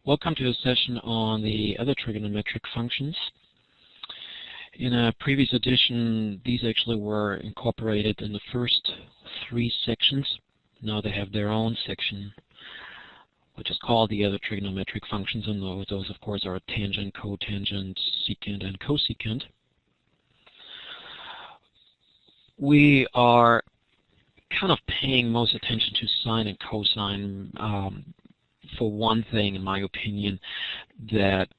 Welcome to a session on the other trigonometric functions. In a previous edition, these actually were incorporated in the first 3 sections. Now they have their own section, which is called the other trigonometric functions, and those of course are tangent, cotangent, secant, and cosecant. We are kind of paying most attention to sine and cosine for one thing, in my opinion, that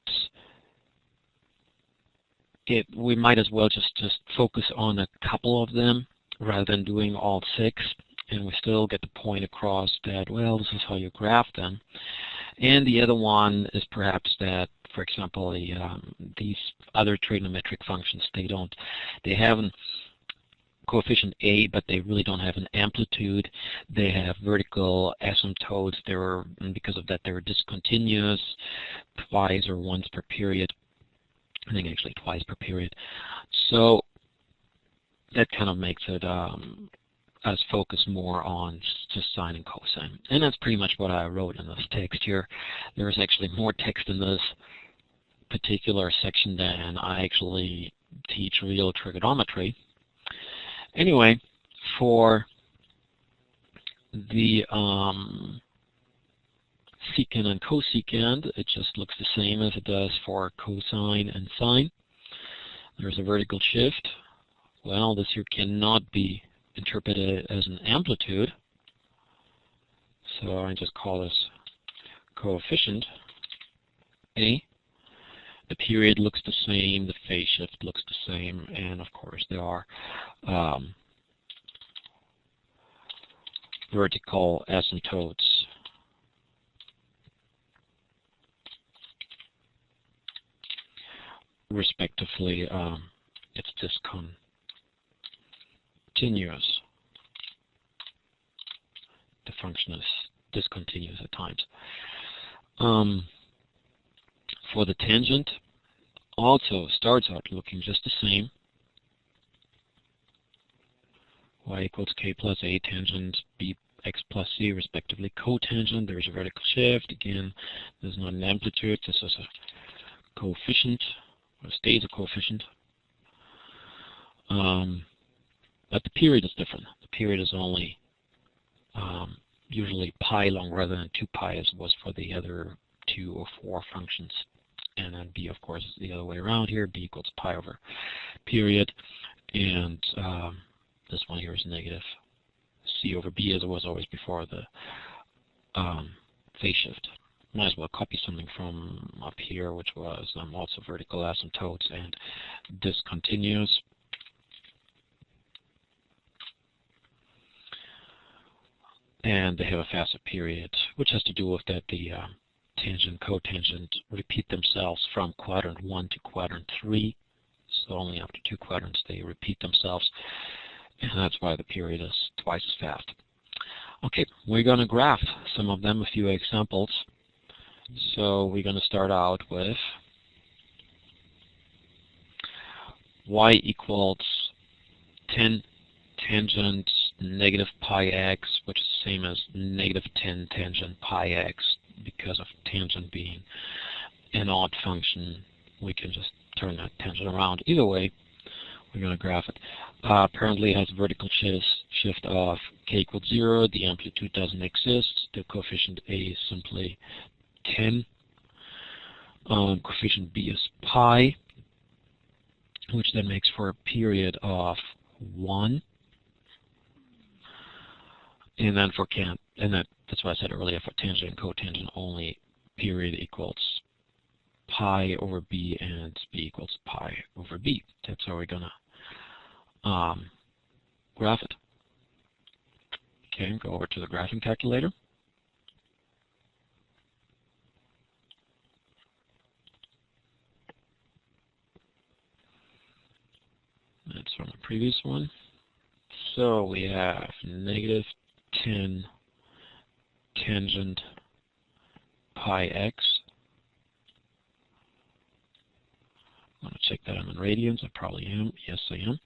we might as well just focus on a couple of them rather than doing all 6, and we still get the point across that, well, this is how you graph them. And the other one is perhaps that, for example, these other trigonometric functions, they have a coefficient a, but they really don't have an amplitude. They have vertical asymptotes. Because of that, they're discontinuous, twice or once per period. I think actually twice per period. So that kind of makes it us focus more on just sine and cosine. And that's pretty much what I wrote in this text here. There is actually more text in this particular section than I actually teach real trigonometry. Anyway, for the secant and cosecant, it just looks the same as it does for cosine and sine. There's a vertical shift. Well, this here cannot be interpreted as an amplitude, so I just call this coefficient A. The period looks the same, the phase shift looks the same, and of course there are vertical asymptotes. Respectively, it's discontinuous. The function is discontinuous at times. For the tangent, also starts out looking just the same. Y equals k plus a tangent bx plus c, respectively. Cotangent, there's a vertical shift. Again, there's not an amplitude. This is a coefficient, or stays a coefficient. But the period is different. The period is only usually pi long rather than 2 pi as was for the other 2 or 4 functions. And then b, of course, is the other way around here. B equals pi over period. And this one here is negative c over b, as it was always before the phase shift. Might as well copy something from up here, which was also vertical asymptotes and discontinuous. And they have a facet period, which has to do with that the tangent, cotangent repeat themselves from quadrant 1 to quadrant 3. So only after 2 quadrants they repeat themselves. And that's why the period is twice as fast. Okay, we're going to graph some of them, a few examples. So we're going to start out with y equals 10 tangent negative pi x, which is the same as negative 10 tangent pi x. Because of tangent being an odd function, we can just turn that tangent around. Either way, we're going to graph it. Apparently it has a vertical shift of k equals 0. The amplitude doesn't exist. The coefficient a is simply 10. Coefficient b is pi, which then makes for a period of 1. And then for that's what I said earlier, for tangent and cotangent only, period equals pi over b and b equals pi over b. That's how we're going to graph it. Okay, go over to the graphing calculator. That's from the previous one. So we have negative 10 tangent pi x. I'm going to check that I'm in radians. I probably am. Yes, I am.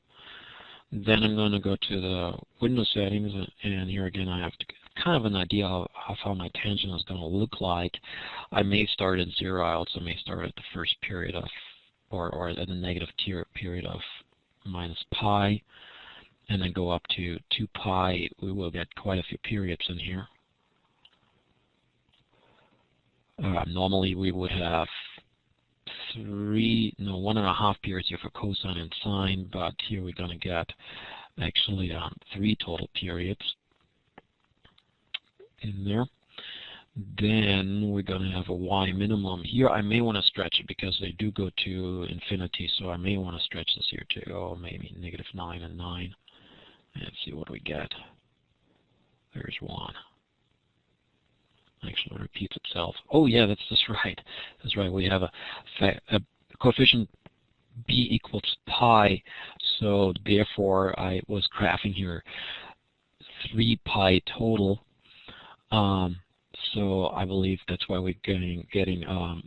Then I'm going to go to the window settings, and here again I have to kind of an idea of how my tangent is going to look like, I may start at 0. I also may start at the first period of, or at the negative period of minus pi, and then go up to 2 pi. We will get quite a few periods in here. Normally we would have 1.5 periods here for cosine and sine, but here we're going to get actually 3 total periods in there. Then we're going to have a y minimum. Here I may want to stretch it because they do go to infinity, so I may want to stretch this here to maybe -9 and 9. And see what we get. There's 1. Actually repeats itself. Oh yeah, that's right. That's right. We have a coefficient b equals pi, so therefore I was graphing here 3 pi total. So I believe that's why we're getting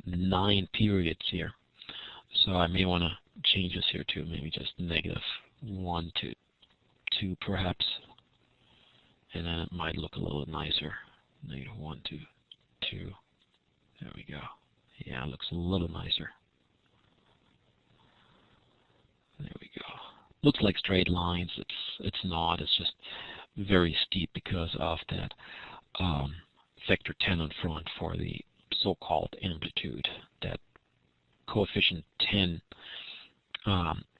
9 periods here. So I may want to change this here to maybe just -1 to 2 perhaps, and then it might look a little nicer. -1 to 2. There we go. Yeah, it looks a little nicer. There we go. Looks like straight lines. It's not. It's just very steep because of that vector 10 in front for the so-called amplitude. That coefficient 10,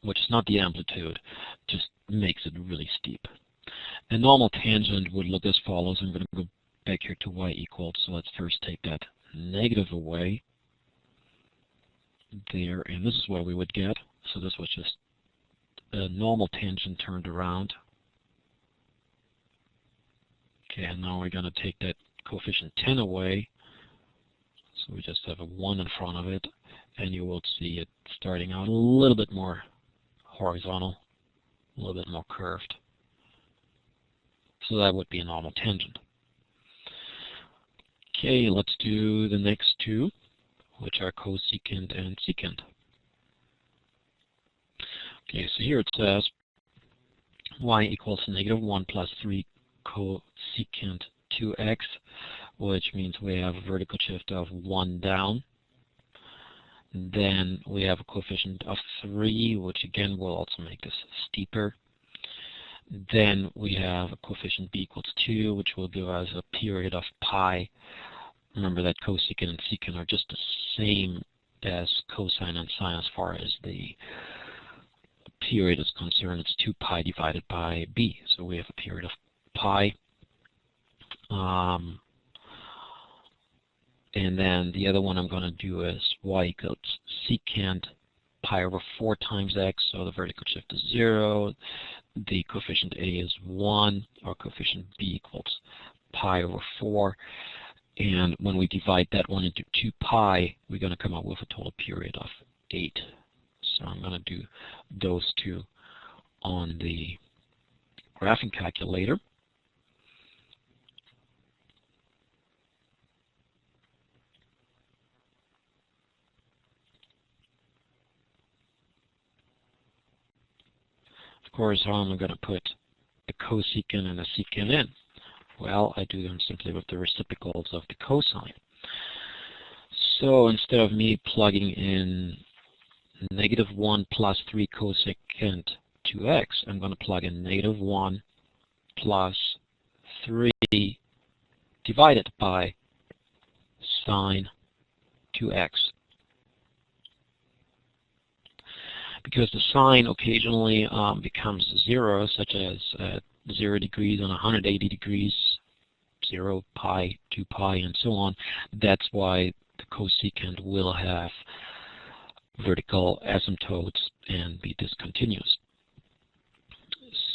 which is not the amplitude, just makes it really steep. A normal tangent would look as follows. I'm going to go back here to y equals. So let's first take that negative away there, and this is what we would get. So this was just a normal tangent turned around. Okay, and now we're going to take that coefficient 10 away. So we just have a 1 in front of it, and you will see it starting out a little bit more horizontal, a little bit more curved. So that would be a normal tangent. Okay, let's do the next two, which are cosecant and secant. Okay, so here it says y equals -1 plus 3 cosecant 2x, which means we have a vertical shift of 1 down. Then we have a coefficient of 3, which again will also make this steeper. Then we have a coefficient b equals 2, which will give us a period of pi. Remember that cosecant and secant are just the same as cosine and sine as far as the period is concerned. It's 2 pi divided by b. So we have a period of pi. And then the other one I'm going to do is y equals secant pi over 4 times x. So the vertical shift is 0. The coefficient a is 1. Our coefficient b equals pi over 4. And when we divide that one into 2 pi, we're going to come up with a total period of 8. So I'm going to do those two on the graphing calculator. Of course, how am I going to put a cosecant and a secant in? Well, I do them simply with the reciprocals of the cosine. So instead of me plugging in -1 plus 3 cosecant 2x, I'm going to plug in -1 plus 3 divided by sine 2x. Because the sine occasionally becomes 0, such as 0 degrees and 180 degrees, 0, pi, 2 pi, and so on. That's why the cosecant will have vertical asymptotes and be discontinuous.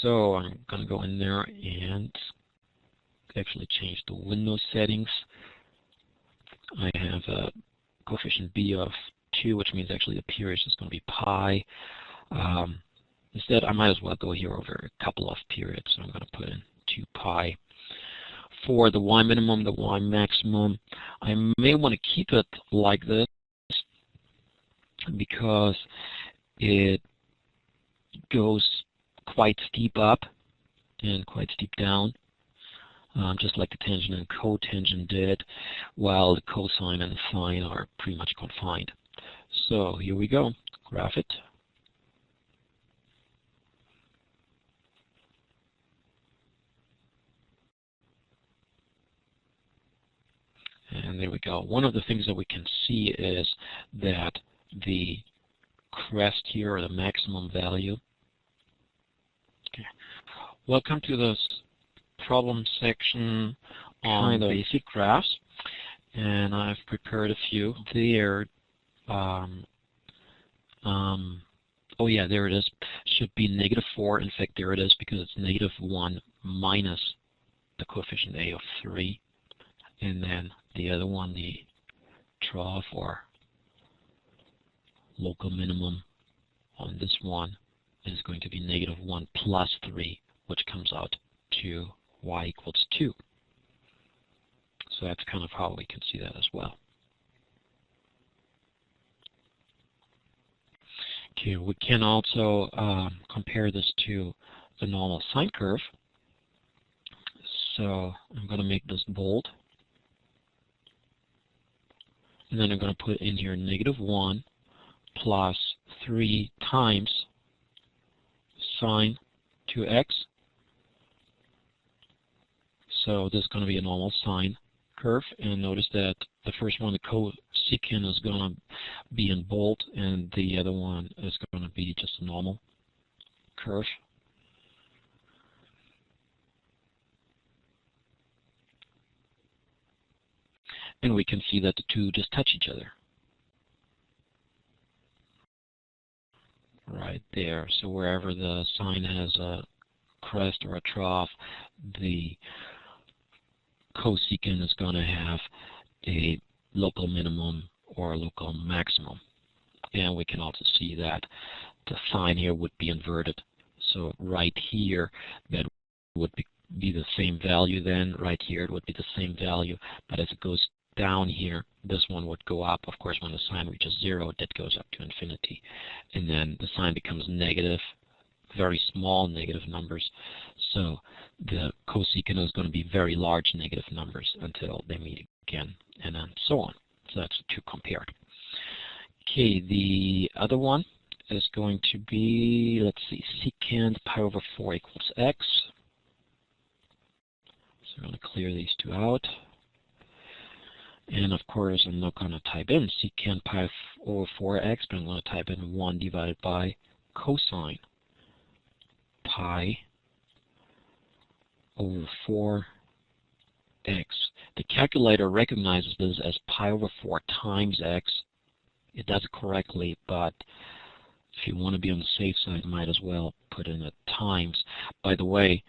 So I'm going to go in there and actually change the window settings. I have a coefficient b of 2, which means actually the period is going to be pi. Instead, I might as well go here over a couple of periods. So I'm going to put in 2 pi. For the y minimum, the y maximum, I may want to keep it like this because it goes quite steep up and quite steep down. just like the tangent and cotangent did, while the cosine and the sine are pretty much confined. So here we go. Graph it. And there we go. One of the things that we can see is that the crest here, or the maximum value. Okay. Welcome to this problem section on basic graphs. And I've prepared a few there. Oh yeah, there it is. Should be -4. In fact, there it is, because it's -1 minus the coefficient a of 3. And then the other one, the trough or local minimum on this one, is going to be -1 plus 3, which comes out to y equals 2. So that's kind of how we can see that as well. Okay, we can also compare this to the normal sine curve. So I'm going to make this bold. And then I'm going to put in here -1 plus 3 times sine 2x. So this is going to be a normal sine curve. And notice that the first one, the cosecant, is going to be in bold, and the other one is going to be just a normal curve. And we can see that the two just touch each other. Right there. So wherever the sine has a crest or a trough, the cosecant is going to have a local minimum or a local maximum. And we can also see that the sine here would be inverted. So right here, that would be the same value then. Right here, it would be the same value. But as it goes down here, this one would go up. Of course, when the sine reaches 0, that goes up to infinity. And then the sine becomes negative, very small negative numbers. So the cosecant is going to be very large negative numbers until they meet again, and then so on. So that's the two compared. Okay, the other one is going to be, let's see, secant pi over 4 equals x. So I'm going to clear these two out. And of course, I'm not going to type in secant pi over 4x, but I'm going to type in 1 divided by cosine pi over 4x. The calculator recognizes this as pi over 4 times x. It does it correctly, but if you want to be on the safe side, might as well put in a times. By the way,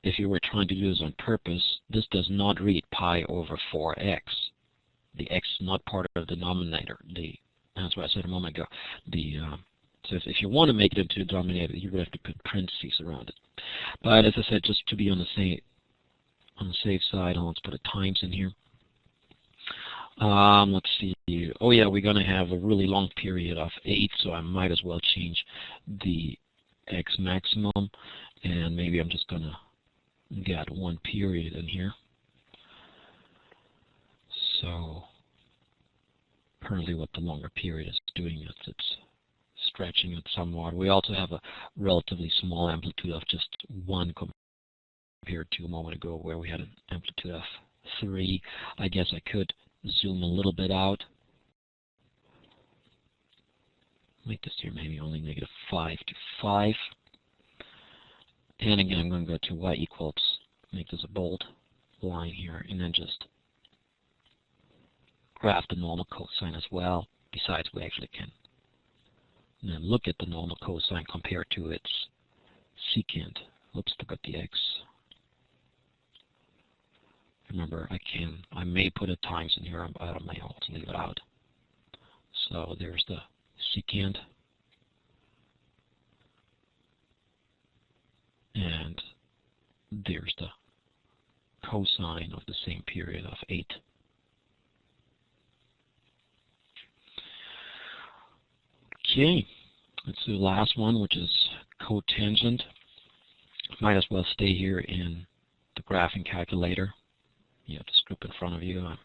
if you were trying to do this on purpose, this does not read pi over 4x. The x is not part of the denominator. That's what I said a moment ago. So if you want to make it into a denominator, you would have to put parentheses around it. But as I said, just to be on the safe side, let's put a times in here. Let's see. Oh yeah, we're going to have a really long period of 8, so I might as well change the x maximum, and maybe I'm just going to get 1 period in here. So apparently what the longer period is doing is it's stretching it somewhat. We also have a relatively small amplitude of just 1 compared to a moment ago where we had an amplitude of 3. I guess I could zoom a little bit out. Make this here maybe only -5 to 5. And again, I'm going to go to y equals, make this a bold line here, and then just graph the normal cosine as well. Besides, we actually can then look at the normal cosine compared to its secant. Let's look at the x. Remember, I may put a times in here, but I may also leave it out. So there's the secant. And there's the cosine of the same period of 8. Okay, let's do the last one, which is cotangent. Might as well stay here in the graphing calculator. You have the script in front of you. I'm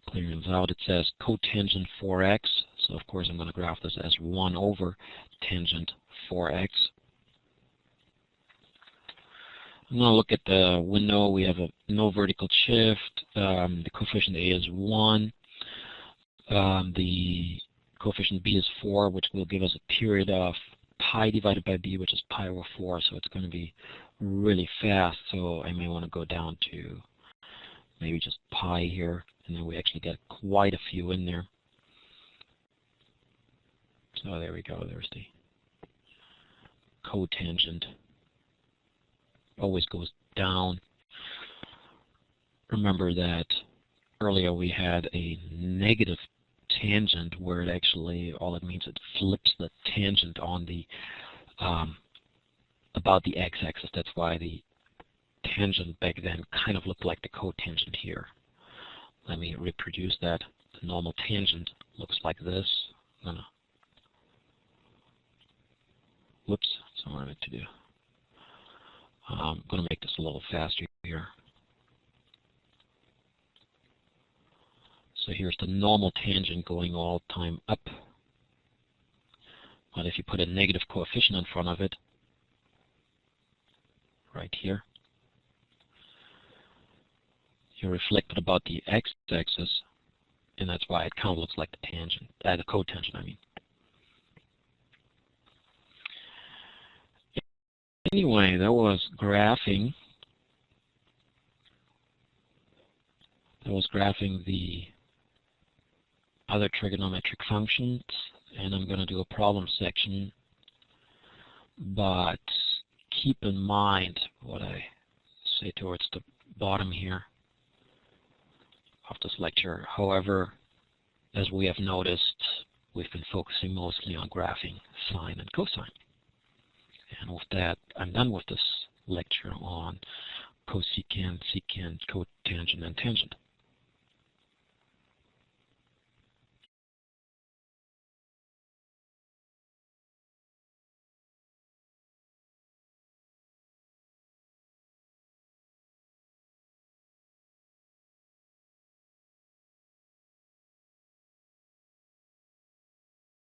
clearing this out. It says cotangent 4x. So of course I'm going to graph this as 1 over tangent 4x. I'm going to look at the window. We have no vertical shift. The coefficient A is 1. The coefficient B is 4, which will give us a period of pi divided by b, which is pi over 4. So it's going to be really fast. So I may want to go down to maybe just pi here. And then we actually get quite a few in there. So there we go. There's the cotangent. Always goes down. Remember that earlier we had a negative tangent where it actually, all it means, it flips the tangent on the about the x-axis. That's why the tangent back then kind of looked like the cotangent here. Let me reproduce that. The normal tangent looks like this. Whoops, that's not what I meant to do. I'm going to make this a little faster here. So here's the normal tangent going all the time up. But if you put a negative coefficient in front of it, right here, you're reflected about the x-axis, and that's why it kind of looks like the tangent, the cotangent, I mean. Anyway, that was graphing. That was graphing the other trigonometric functions, and I'm going to do a problem section. But keep in mind what I say towards the bottom here of this lecture. However, as we have noticed, we've been focusing mostly on graphing sine and cosine. And with that, I'm done with this lecture on cosecant, secant, cotangent, and tangent.